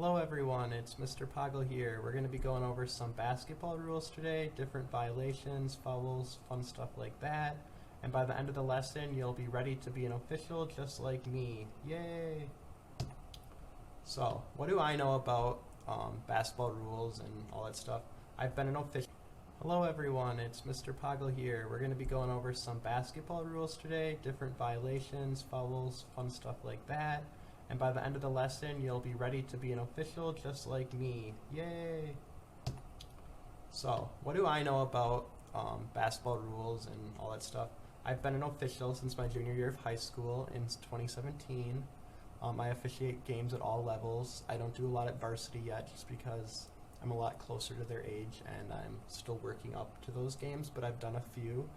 Hello everyone, it's Mr. Poggle here. We're going to be going over some basketball rules today, different violations, fouls, fun stuff like that. And by the end of the lesson, you'll be ready to be an official just like me. Yay! So, what do I know about basketball rules and all that stuff? I've been an official. Hello everyone, it's Mr. Poggle here. We're going to be going over some basketball rules today, different violations, fouls, fun stuff like that. And by the end of the lesson, you'll be ready to be an official just like me. Yay! So, what do I know about basketball rules and all that stuff? I've been an official since my junior year of high school in 2017. I officiate games at all levels. I don't do a lot at varsity yet just because I'm a lot closer to their age and I'm still working up to those games, but I've done a few.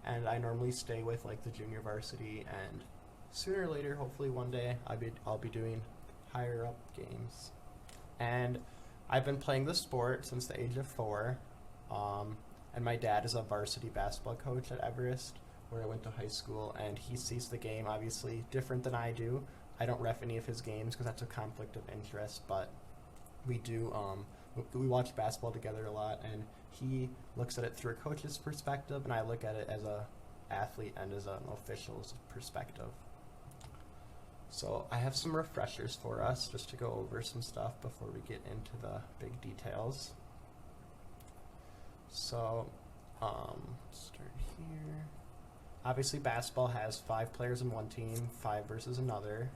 And I normally stay with like the junior varsity, and sooner or later, hopefully one day, I'll be doing higher up games. And I've been playing the sport since the age of 4. And my dad is a varsity basketball coach at Everest, where I went to high school, and he sees the game obviously different than I do. I don't ref any of his games because that's a conflict of interest, but we do, we watch basketball together a lot, and he looks at it through a coach's perspective, and I look at it as a athlete and as an official's perspective. So I have some refreshers for us just to go over some stuff before we get into the big details. So, start here. Obviously basketball has 5 players in one team, 5 versus another.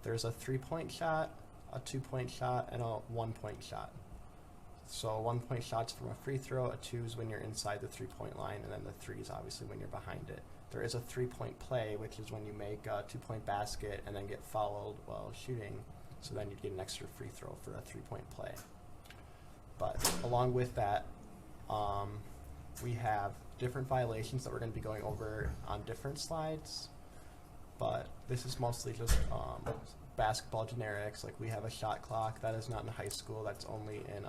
There's a 3-point shot, a 2-point shot, and a 1-point shot. So a 1-point shot's from a free throw, a 2 is when you're inside the 3-point line, and then the 3 is obviously when you're behind it. There is a 3-point play, which is when you make a 2-point basket and then get fouled while shooting. So then you'd get an extra free throw for a 3-point play. But along with that, we have different violations that we're going to be going over on different slides. But this is mostly just basketball generics. Like we have a shot clock. That is not in high school. That's only in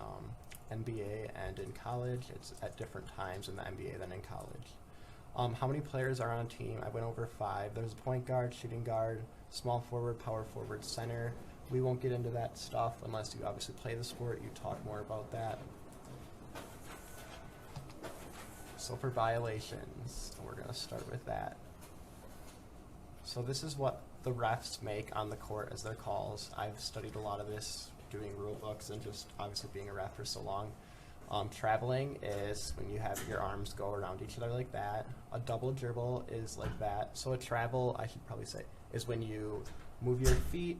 NBA and in college. It's at different times in the NBA than in college. How many players are on a team? I went over 5. There's a point guard, shooting guard, small forward, power forward, center. We won't get into that stuff unless you obviously play the sport. You talk more about that. So for violations, we're going to start with that. So this is what the refs make on the court as their calls. I've studied a lot of this doing rule books and just obviously being a ref for so long. Traveling is when you have your arms go around each other like that. A double dribble is like that. So a travel, I should probably say, is when you move your feet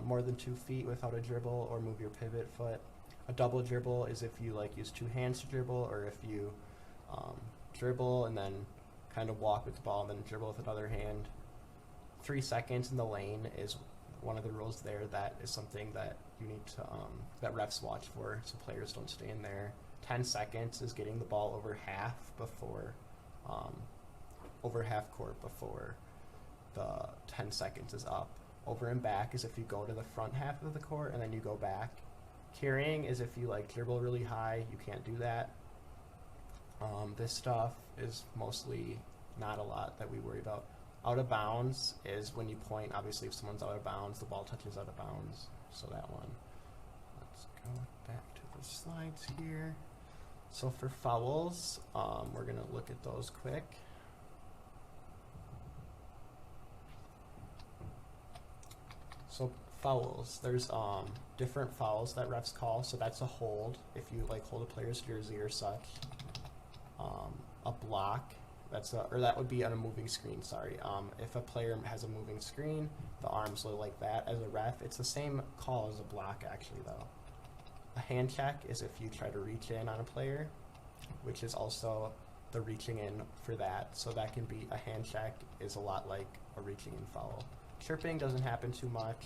more than 2 feet without a dribble, or move your pivot foot. A double dribble is if you like use 2 hands to dribble, or if you dribble and then kind of walk with the ball and then dribble with another hand. 3 seconds in the lane is one of the rules there. That is something that you need to, that refs watch for so players don't stay in there. 10 seconds is getting the ball over half before, over half court before the 10 seconds is up. Over and back is if you go to the front half of the court and then you go back. Carrying is if you like dribble really high, you can't do that. This stuff is mostly not a lot that we worry about. Out of bounds is when you point, obviously if someone's out of bounds, the ball touches out of bounds, so that one. Let's go back to the slides here. So for fouls, we're going to look at those quick. So fouls, there's different fouls that refs call. So that's a hold, if you like hold a player's jersey or such. A block, or that would be on a moving screen, sorry. If a player has a moving screen, the arms look like that. As a ref, it's the same call as a block actually though. A hand check is if you try to reach in on a player, which is also the reaching in for that. So that can be, a hand check is a lot like a reaching in foul. Chirping doesn't happen too much.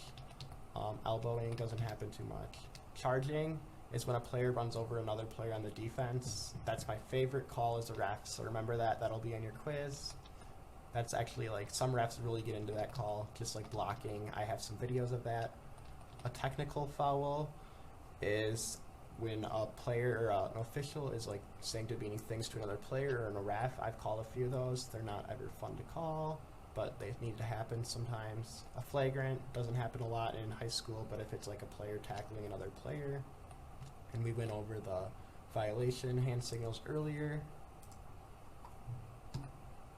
Elbowing doesn't happen too much. Charging is when a player runs over another player on the defense. That's my favorite call as a ref, so remember that. That'll be on your quiz. That's actually like, some refs really get into that call, just like blocking. I have some videos of that. A technical foul is when a player or an official is like saying demeaning things to another player or a ref. I've called a few of those. They're not ever fun to call. but they need to happen sometimes. A flagrant doesn't happen a lot in high school, but if it's like a player tackling another player, and we went over the violation hand signals earlier.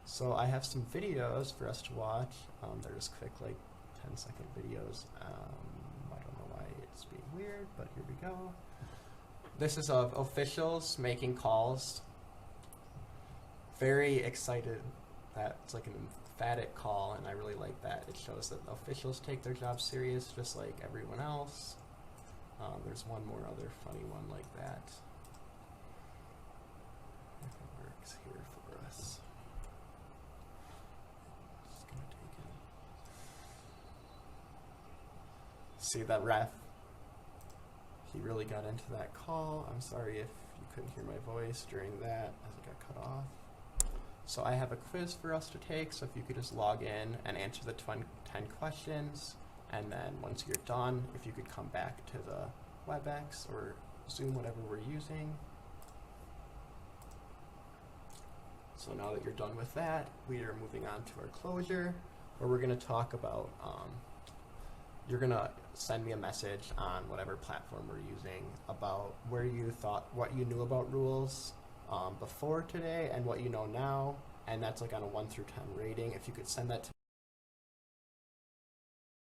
So I have some videos for us to watch. They're just quick, like 10-second videos. I don't know why it's being weird, but here we go. This is of officials making calls. Very excited. That's like an emphatic call, and I really like that. It shows that officials take their job serious, just like everyone else. There's one more other funny one like that. If it works here for us. Just gonna take it. See that ref? He really got into that call. I'm sorry if you couldn't hear my voice during that as it got cut off. So I have a quiz for us to take, so if you could just log in and answer the 10 questions, and then once you're done, if you could come back to the WebEx or Zoom, whatever we're using. So now that you're done with that, we are moving on to our closure, where we're going to talk about, you're going to send me a message on whatever platform we're using about where you thought, what you knew about rules before today and what you know now, and that's like on a 1 through 10 rating. If you could send that to